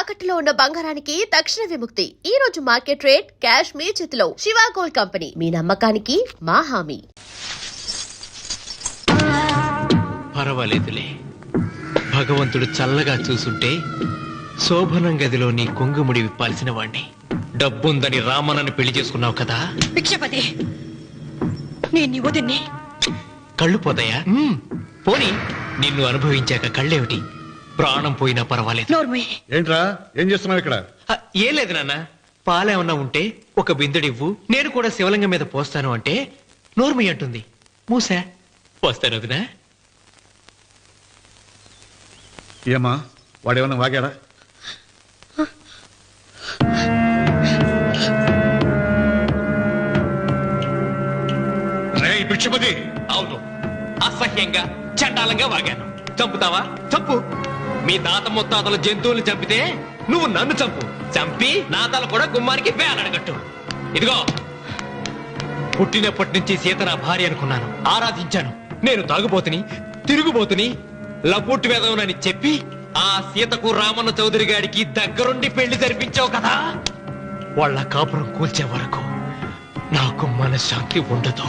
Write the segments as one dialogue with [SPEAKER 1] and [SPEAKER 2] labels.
[SPEAKER 1] తాకట్టులో ఉన్న బంగారానికి తక్షణ విముక్తి. ఈ రోజు మార్కెట్ రేట్ క్యాష్ మీ చేతిలో. శివ గోల్డ్ కంపెనీ, మీ నమ్మకానికి మా హామీ.
[SPEAKER 2] పర్వాలేదులే, భగవంతుడు చల్లగా చూసుంటే శోభనం గదిలో నీ కొంగుముడి విప్పాల్సిన వాణ్ణి. డబ్బుందని రామన్నని పెళ్లి చేసుకున్నావు కదా.
[SPEAKER 3] భిక్షపతి, నేను వదిన్ని.
[SPEAKER 2] కళ్ళు పోతాయా? పోనీ, నిన్ను అనుభవించాక కళ్ళేమిటి? ప్రాణం పోయినా పర్వాలేదు.
[SPEAKER 4] ఏంట్రా, ఏం చేస్తున్నావు ఇక్కడ?
[SPEAKER 2] ఏం లేదు నాన్న, పాలేమన్నా ఉంటే ఒక బిందుడివ్వు, నేను కూడా శివలింగం మీద పోస్తాను అంటే నోర్మి అంటుంది. మూసా పోస్తాను వదినా.
[SPEAKER 4] ఏమా, వాడేమన్నా వాగాడా? భిక్షపతి,
[SPEAKER 2] అవును, అసహ్యంగా చండాలంగా వాగాను. చంపుతావా? చంపు. మీ తాత ముత్తాతలు జంతువుల్ని చంపితే నువ్వు నన్ను చంపు. చంపి నా తల కూడా గుమ్మానికి వేలాడగట్టు. ఇదిగో, పుట్టినప్పటి నుంచి సీత నా భార్య అనుకున్నాను, ఆరాధించాను. నేను తాగుబోతుని, తిరుగుబోతుని, లబ్బుట్టు వేదవునని చెప్పి ఆ సీతకు రామన్న చౌదరి గారికి దగ్గరుండి పెళ్లి జరిపించావు కదా. వాళ్ళ కాపురం కూల్చే వరకు నాకు మనశ్శాంతి ఉండదు.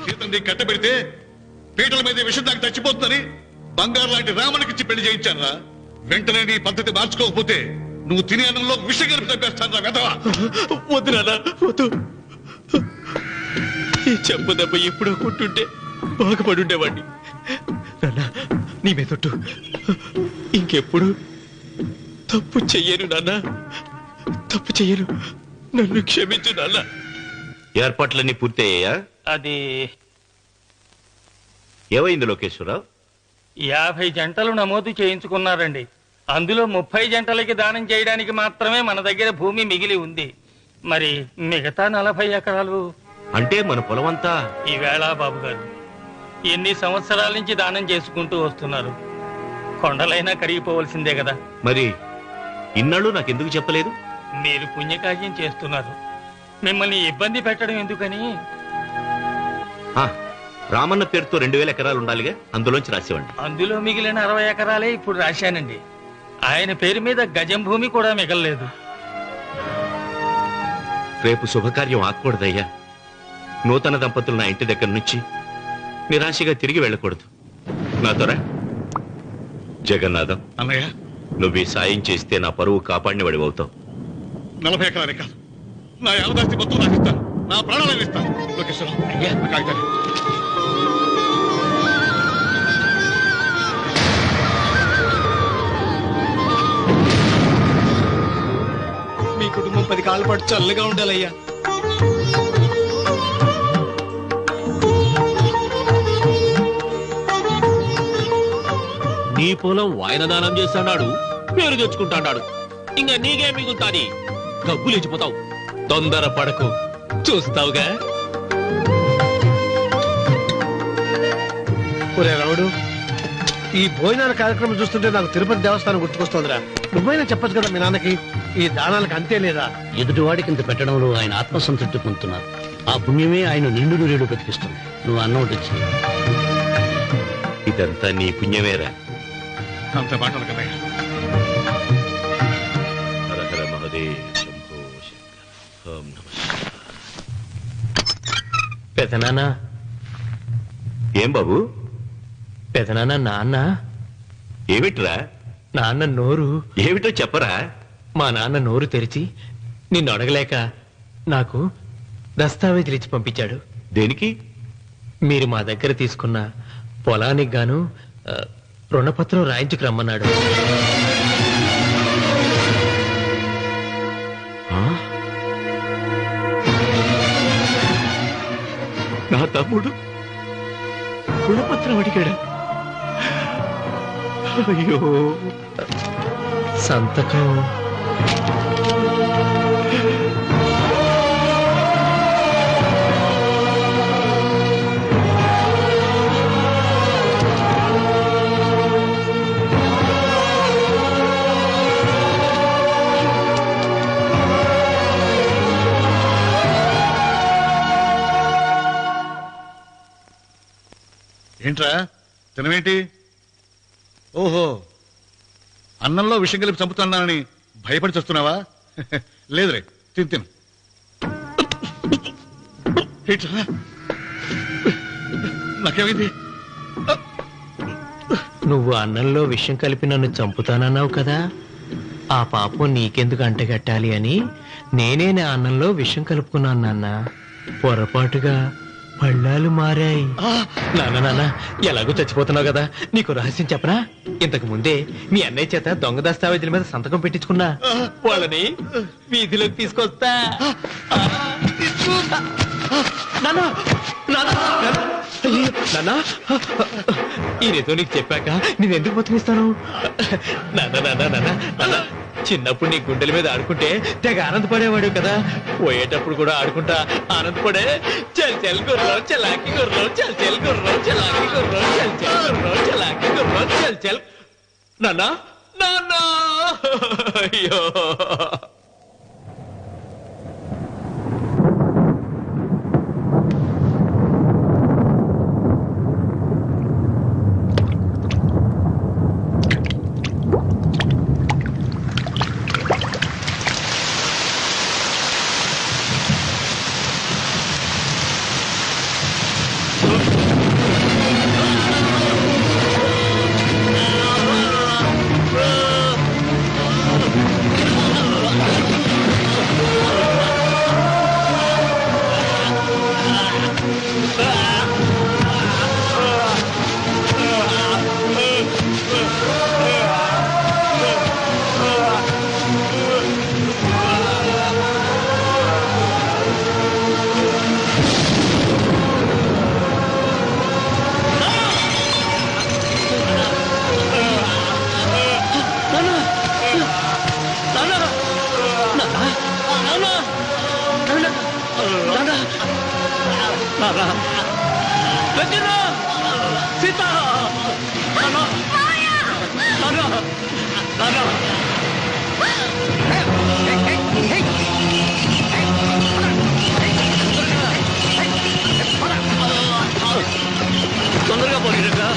[SPEAKER 4] సీతని కట్టబెడితే పీటల మీద విషం దాకా చచ్చిపోతుందని బంగారు లాంటి రామనికిచ్చి పెళ్లి చేయించారా? వెంటనే నీ పద్ధతి మార్చుకోకపోతే నువ్వు తినే అన్నంలో విషం కలిపి తప్పేస్తాను వెధవా.
[SPEAKER 2] వద్దు నాన్న, వద్దు. ఈ చెంప దెబ్బ ఎప్పుడో కొట్టుంటే బాగుపడుండేవాడిని. నాన్న, నీ మీదొట్టు, ఇంకెప్పుడు తప్పు చెయ్యను నాన్న, తప్పు చెయ్యను. నన్ను క్షమించు నాన్న.
[SPEAKER 5] ఏర్పాట్లన్నీ పూర్తయ్యాయా?
[SPEAKER 6] అది
[SPEAKER 5] ఏమైంది లోకేశ్వరరావు?
[SPEAKER 6] 50 జంటలు నమోదు చేయించుకున్నారండి. అందులో 30 జంటలకి దానం చేయడానికి మాత్రమే మన దగ్గర భూమి మిగిలి ఉంది. మరి మిగతా 40 ఎకరాలు
[SPEAKER 5] అంటే మన పొలం అంతా?
[SPEAKER 6] ఈవేళ బాబు గారు, ఎన్ని సంవత్సరాల నుంచి దానం చేసుకుంటూ వస్తున్నారు. కొండలైనా కరిగిపోవలసిందే కదా.
[SPEAKER 5] మరి ఇన్నాళ్ళు నాకెందుకు చెప్పలేదు?
[SPEAKER 6] మీరు పుణ్యకార్యం చేస్తున్నారు, మిమ్మల్ని ఇబ్బంది పెట్టడం ఎందుకని.
[SPEAKER 5] రామన్న పేరుతో 2000 ఎకరాలు ఉండాలిగా, అందులోంచి రాసేవండి.
[SPEAKER 6] అందులో మిగిలిన 60 ఎకరాలే ఇప్పుడు రాశానండి. ఆయన పేరు మీద గజం భూమి కూడా మిగలలేదు.
[SPEAKER 5] రేపు శుభకార్యం ఆకూడదయ్యా. నూతన దంపతులు నా ఇంటి దగ్గర నుంచి నిరాశగా తిరిగి వెళ్ళకూడదు. నాతోరా జగన్నాథం.
[SPEAKER 4] అన్నయ్య,
[SPEAKER 5] నువ్వు ఈ సాయం చేస్తే నా పరువు కాపాడిన వాడి అవుతావు.
[SPEAKER 4] 40 ఎకరాలే కాదు, నా యావదాస్తి మొత్తం నాకు ఇస్తాను, నా ప్రాణాలను ఇస్తాను. లోకేశ్వరరావు, అయ్యా కాగితాలు.
[SPEAKER 2] మీ కుటుంబం 10 కాళ్ళ పాటు చల్లగా ఉండాలయ్యా. నీ పొలం వాయన దానం చేస్తాడు, పేరు తెచ్చుకుంటాడు. ఇంకా నీకే మిగులుతాని, గబ్బు లేచిపోతావు. తొందర పడకు, చూస్తావుగా.
[SPEAKER 7] ఒరే రాముడు, ఈ భోజనాల కార్యక్రమం చూస్తుంటే నాకు తిరుపతి దేవస్థానం గుర్తుకొస్తోందిరా. నువ్వైనా చెప్పచ్చు కదా మీ నాన్నకి, ఈ దానాలకు అంతే లేదా?
[SPEAKER 8] ఎదుటివాడికి ఇంత పెట్టడంలో ఆయన ఆత్మసంతృప్తి పొందుతున్నారు. ఆ పుణ్యమే ఆయన నిండు నూరేడు బతికిస్తుంది. నువ్వు అన్నం వచ్చి
[SPEAKER 5] ఇదంతా నీ పుణ్యమేరా.
[SPEAKER 4] అంత మాటలు కదయ్యా.
[SPEAKER 5] హర హర మహదేవ్ శంభో శంకర. ఓం నమః.
[SPEAKER 2] పెదనాన్న.
[SPEAKER 5] ఏం బాబు?
[SPEAKER 2] పెదనాన్న, నాన్న.
[SPEAKER 5] ఏమిట్రా?
[SPEAKER 2] నాన్న నోరు.
[SPEAKER 5] ఏమిటో చెప్పరా.
[SPEAKER 2] మా నాన్న నోరు తెరిచి నిన్ను అడగలేక నాకు దస్తావేజీలు ఇచ్చి పంపించాడు.
[SPEAKER 5] దేనికి?
[SPEAKER 2] మీరు మా దగ్గర తీసుకున్న పొలానికి గాను రుణపత్రం రాయించుకు రమ్మన్నాడు.
[SPEAKER 5] నా తమ్ముడు
[SPEAKER 2] రుణపత్రం అడిగాడు. అయ్యో, సంతకం.
[SPEAKER 4] ఏంట్రా తినవేంటి? ఓహో, అన్నంలో విషం కలిపి చంపుతున్నానని భయపడి చస్తున్నావా? లేదురే, తిను. ఏంట్రా? నాకేమైంది?
[SPEAKER 2] నువ్వు అన్నంలో విషం కలిపి నన్ను చంపుతానన్నావు కదా, ఆ పాపం నీకెందుకు అంటగట్టాలి అని నేనే నా అన్నంలో విషం కలుపుకున్నాను నాన్న. పొరపాటుగా పళ్ళాలు మారాయి. నాన్న ఎలాగో చచ్చిపోతున్నావు కదా, నీకు రహస్యం చెప్పనా? ఇంతకు ముందే మీ అన్నయ్య చేత దొంగ దస్తావేజీల మీద సంతకం పెట్టించుకున్నా. వాళ్ళని వీధిలోకి తీసుకొస్తా. ఈ రేతో నీకు చెప్పాక నేను ఎందుకు బతికిస్తాను? నాన్న చిన్నప్పుడు నీ గుండెల మీద ఆడుకుంటే తెగ ఆనందపడేవాడు కదా, పోయేటప్పుడు కూడా ఆడుకుంటా ఆనందపడే. చల్ చల్ గుర్రం చలాకి గుర్రం, చల్ చల్ గుర్రం చలాకి గుర్రం, చల్ చల్ గుర్రం చలాకి గుర్రం, చల్ చల్. నాన్న అయ్యో తొందరగా పోయినగా.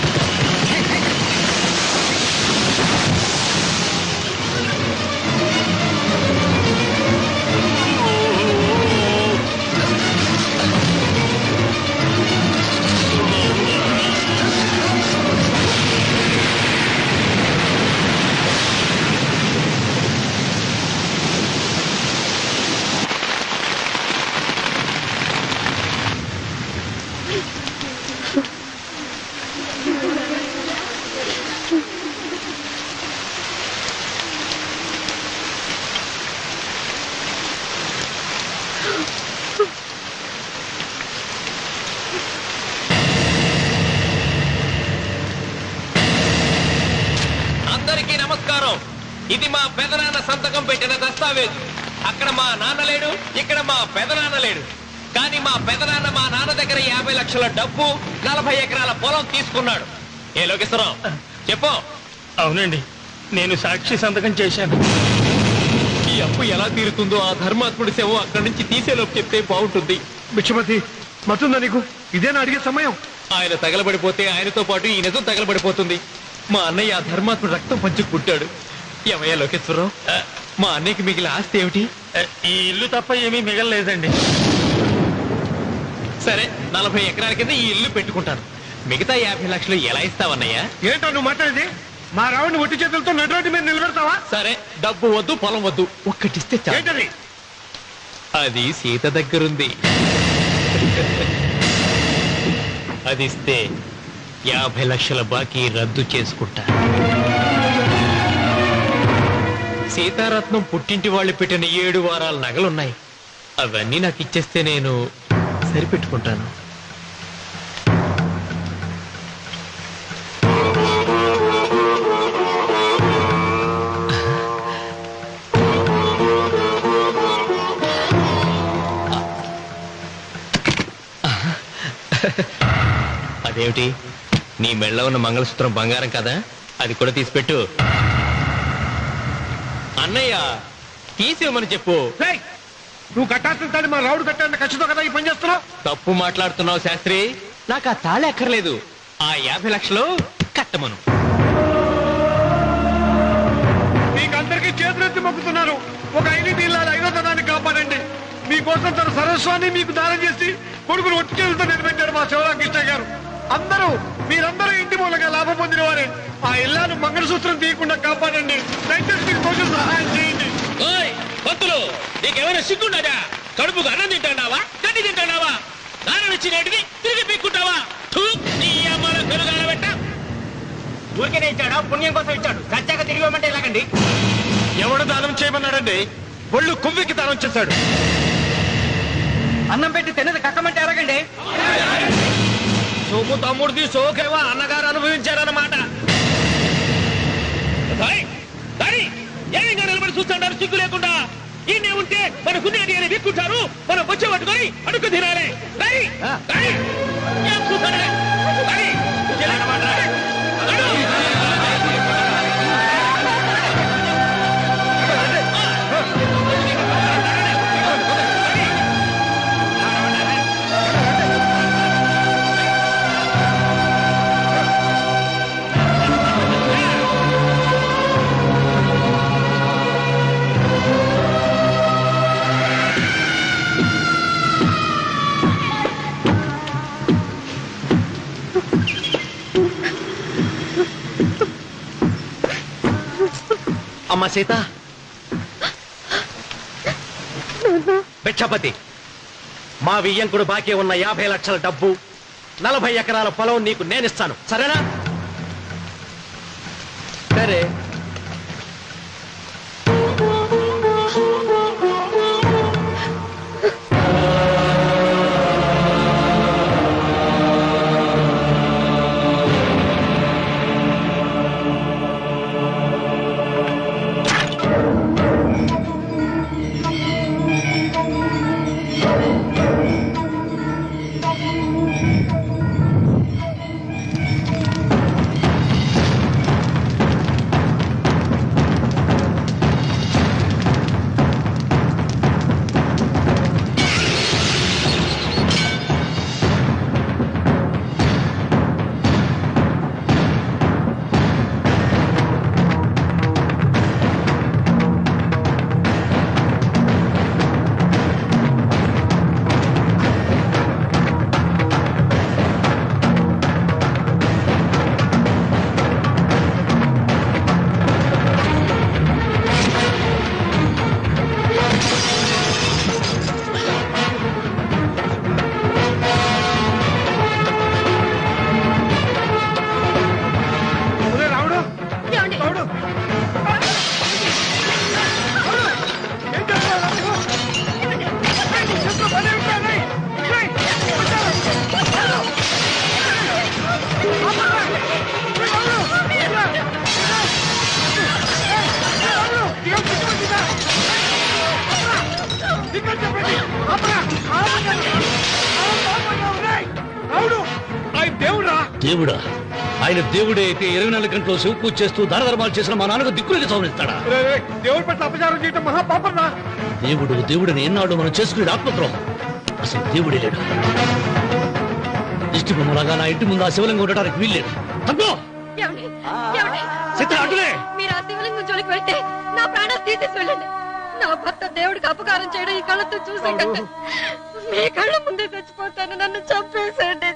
[SPEAKER 2] అందరికీ నమస్కారం. ఇది మా పెదనాన్న సంతకం పెట్టిన దస్తావేజు. అక్కడ మా నాన్న లేడు, ఇక్కడ మా పెదనాన్న లేడు. కానీ మా పెదనాన్న మా నాన్న దగ్గర 50 లక్షల డబ్బు, 40 ఎకరాల పొలం తీసుకున్నాడు. ఏ లోకేశ్వరరావు చెప్పు.
[SPEAKER 6] అవునండి, నేను సాక్షి సంతకం చేశాను.
[SPEAKER 2] ఈ అప్పు ఎలా తీరుతుందో ఆ ధర్మాత్ముడి శవం అక్కడి నుంచి తీసేలోపు చెప్తే బాగుంటుంది.
[SPEAKER 7] బిక్షపతి మతుందా నీకు? ఇదేనా అడిగే సమయం?
[SPEAKER 2] ఆయన తగలబడిపోతే ఆయనతో పాటు ఈ నిజం తగలబడిపోతుంది. మా అన్నయ్య ఆ ధర్మాత్ముడు రక్తం పంచుకు పుట్టాడు. ఏమయ్యా లోకేశ్వరరావు, మా అన్నయ్యకి మిగిలిన ఆస్తి ఏమిటి?
[SPEAKER 6] ఈ ఇల్లు తప్ప ఏమీ మిగలలేదండి.
[SPEAKER 2] సరే, 40 ఎకరాల కింద ఈ ఇల్లు పెట్టుకుంటాను. మిగతా 50 లక్షలు ఎలా ఇస్తావన్నయ్యా?
[SPEAKER 7] ఏంటో నువ్వు మాట్లాడేది? మా రావుని ఒట్టి చేతులతో నడిరోడ్డు మీద నిలబెడతావా?
[SPEAKER 2] సరే, డబ్బు వద్దు, పొలం వద్దు, ఒక్కటిస్తే చాలు.
[SPEAKER 7] ఏంటది?
[SPEAKER 2] అది సీత దగ్గరుంది. అది ఇస్తే 50 లక్షల బాకీ రద్దు చేసుకుంటా. సీతారత్నం పుట్టింటి వాళ్ళు పెట్టిన 7 వారాల నగలున్నాయి. అవన్నీ నాకు ఇచ్చేస్తే నేను సరిపెట్టుకుంటాను. అదేమిటి, నీ మెళ్ళ ఉన్న మంగళసూత్రం బంగారం కదా, అది కూడా తీసిపెట్టు. అన్నయ్య తీసేమని చెప్పు.
[SPEAKER 7] రేయ్, నువ్వు కట్టాల్సిన మా రావుడు కట్టాలని ఖచ్చితంగా కదా ఈ పని చేస్తున్నావు.
[SPEAKER 2] తప్పు మాట్లాడుతున్నావు శాస్త్రి. నాకు ఆ తాళి అక్కర్లేదు, ఆ 50 లక్షలు కట్టమను.
[SPEAKER 7] మొక్కుతున్నారు. ఒక ఐదు ఐదో తనాన్ని కాపాడండి. మీకోసం తన సరస్వాన్ని మీకు దానం చేసి కొడుకులు ఒట్టుకెళ్తూ నిలబెట్టారు మా శివరామకృష్ణ గారు. మీరందరూ ఇంటి మూలంగా లాభం పొందిన వారే. ఆ ఇల్లాను మంగళసూత్రం తీయకుండా కాపాడండి. దయచేసి మీకు కొంచెం సహాయం చేయండి.
[SPEAKER 5] భక్తులు నీకేమైనా సిగ్గుండదా? కడుపుకు అన్నం తింటాడావా, గడ్డి తింటాడావా? దానం ఇచ్చినట్టుది తిరిగి పీక్కుంటావా?
[SPEAKER 6] ఊరికేనే ఇచ్చాడా? పుణ్యం కోసం ఇచ్చాడు. సత్యాక తిరిగి ఇవ్వమంటే ఎలాగండి?
[SPEAKER 2] ఎవడు దానం చేయమన్నాడండి? ఒళ్ళు కొవ్వికి దానం చేశాడు.
[SPEAKER 6] అన్నం పెట్టి తిన్నది కక్కమంటే ఎలాగండి?
[SPEAKER 2] సోము తమ్ముడిది సోకేవా అన్నగారు అనుభవించారన్నమాట.
[SPEAKER 5] ఏమైనా నిలబడి చూస్తుంటారు సిగ్గు లేకుండా. ఈయనే ఉంటే మన గుండె అని విక్కుంటారు. మనం వచ్చే పట్టుకొని అడుగు తినాలి. ఏం చూస్తాడే?
[SPEAKER 2] అమ్మ సీత, భిక్షపతి, మా వియ్యంకుడు బాకీ ఉన్న 50 లక్షల డబ్బు, 40 ఎకరాల పొలం నీకు నేనిస్తాను. సరేనా? సరే.
[SPEAKER 8] దేవుడా? ఆయన దేవుడే అయితే 24 గంటలు శివ పూజ చేస్తూ దానధర్మాలు చేసిన మా నాన్నకు దిక్కులకి సౌనిస్తాడా?
[SPEAKER 7] దేవుడి పట్ల అపచారం చేయటం మహాపాపం రా.
[SPEAKER 8] దేవుడిని ఎన్నాడు మనం చేసుకునే ఆత్మద్రోహం. అసలు దేవుడే లేడు. దిష్టి బొమ్మలాగా నా ఇంటి ముందు ఆ శివలింగం ఉండడానికి వీల్లేదు. తగ్గో.
[SPEAKER 3] మీరు ఆ శివలింగం జోలికి వెళ్తే నా ప్రాణాలు తీసేసి వెళ్ళండి. నా భర్త దేవుడికి అపకారం చేయడం ఈ కళ్ళతో చూసే కంటే మీ కళ్ళ ముందే చచ్చిపోతాను. నన్ను చంపేసేయండి.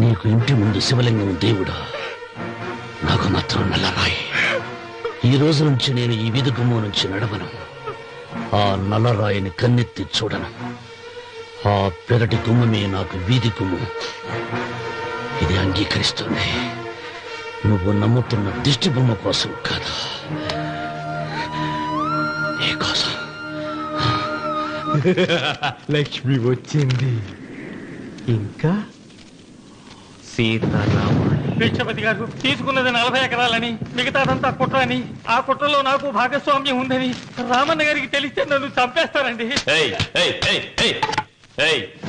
[SPEAKER 8] నీకు ఇంటి ముందు శివలింగం దేవుడా, నాకు మాత్రం నల్లరాయి. ఈ రోజు నుంచి నేను ఈ వీధి గుమ్మం నుంచి నడవను. ఆ నల్లరాయిని కన్నెత్తి చూడను. ఆ పెరటి గుమ్మమే నాకు వీధి గుమ్మం. ఇది అంగీకరిస్తుంది. నువ్వు నమ్ముతున్న దిష్టి బొమ్మ కోసం కాదు, నీ కోసం.
[SPEAKER 2] లక్ష్మి వచ్చింది. ఇంకా సీతారామాని.
[SPEAKER 6] భిక్షపతి గారు తీసుకున్నది 40 ఎకరాలని, మిగతాదంతా కుట్ర అని, ఆ కుట్రలో నాకు భాగస్వామ్యం ఉందని రామన్న గారికి తెలిస్తే నన్ను చంపేస్తారండి.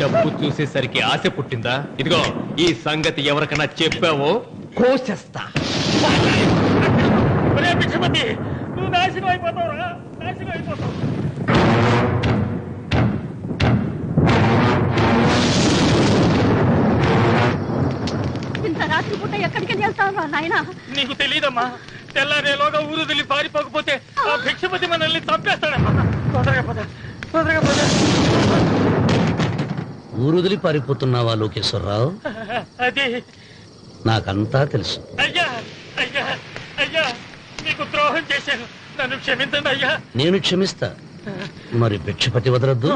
[SPEAKER 2] డబ్బు చూసేసరికి ఆశ పుట్టిందా? ఇదిగో ఈ సంగతి ఎవరికైనా చెప్పావో కోసేస్తా.
[SPEAKER 6] భిక్షపతి, నువ్వు నాశనం అయిపోతావురా, నాశనం అయిపోతావు.
[SPEAKER 3] ఇంత రాత్రి పూట ఎక్కడికి వెళ్తావా నాయనా?
[SPEAKER 6] నీకు తెలియదమ్మా, తెల్లారేలోగా ఊరు వదిలి పారిపోకపోతే ఆ భిక్షపతి మనల్ని చంపేస్తాడమ్మా. తొందరగా పద, తొందరగా పద.
[SPEAKER 8] ఊరుదిలి పారిపోతున్నావా లోకేశ్వరరావు?
[SPEAKER 6] అది
[SPEAKER 8] నాకంతా తెలుసు.
[SPEAKER 6] అయ్యా అయ్యా అయ్యా, మీకు ద్రోహం చేశాను, నన్ను క్షమించండి అయ్యా.
[SPEAKER 8] నేను క్షమిస్తా, మరి భిక్షపతి వదలద్దు.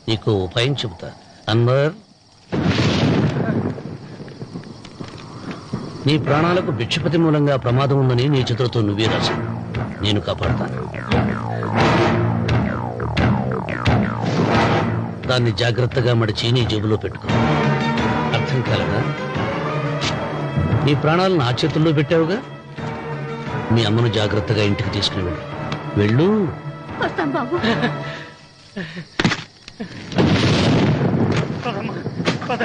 [SPEAKER 8] నీకు ఉపాయం చెబుతా. అన్వర్, నీ ప్రాణాలకు భిక్షపతి మూలంగా ప్రమాదం ఉందని నీ చేతులతో నువ్వే రాసు. నేను కాపాడతాను. దాన్ని జాగ్రత్తగా మడిచి నీ జేబులో పెట్టుకో. అర్థం కాలేదా? నీ ప్రాణాలను నా చేతుల్లో పెట్టావుగా. మీ అమ్మను జాగ్రత్తగా ఇంటికి తీసుకుని వెళ్ళు. వెళ్ళు.
[SPEAKER 3] వస్తాం బాబు.
[SPEAKER 6] పదమ్మా, పద.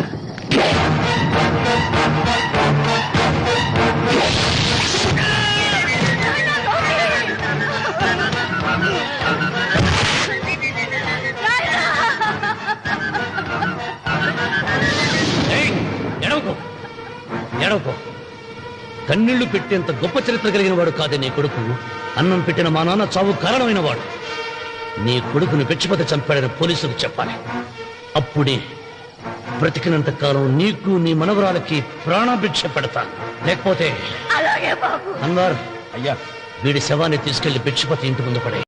[SPEAKER 8] ఎడవకో, ఎడవకో. కన్నీళ్లు పెట్టేంత గొప్ప చరిత్ర కలిగిన వాడు కాదే నీ కొడుకు. అన్నం పెట్టిన మా నాన్న చావు కారణమైన వాడు. నీ కొడుకుని భిక్షపతి చంపాడని పోలీసులకు చెప్పాలి. అప్పుడే బ్రతికినంత కాలం నీకు నీ మనవరాలకి ప్రాణభిక్ష పెడతాను. లేకపోతే
[SPEAKER 3] అలాగే బాబు.
[SPEAKER 8] అన్వర్, అయ్యా, వీడి శవాన్ని తీసుకెళ్లి భిక్షపతి ఇంటి ముందు పడే.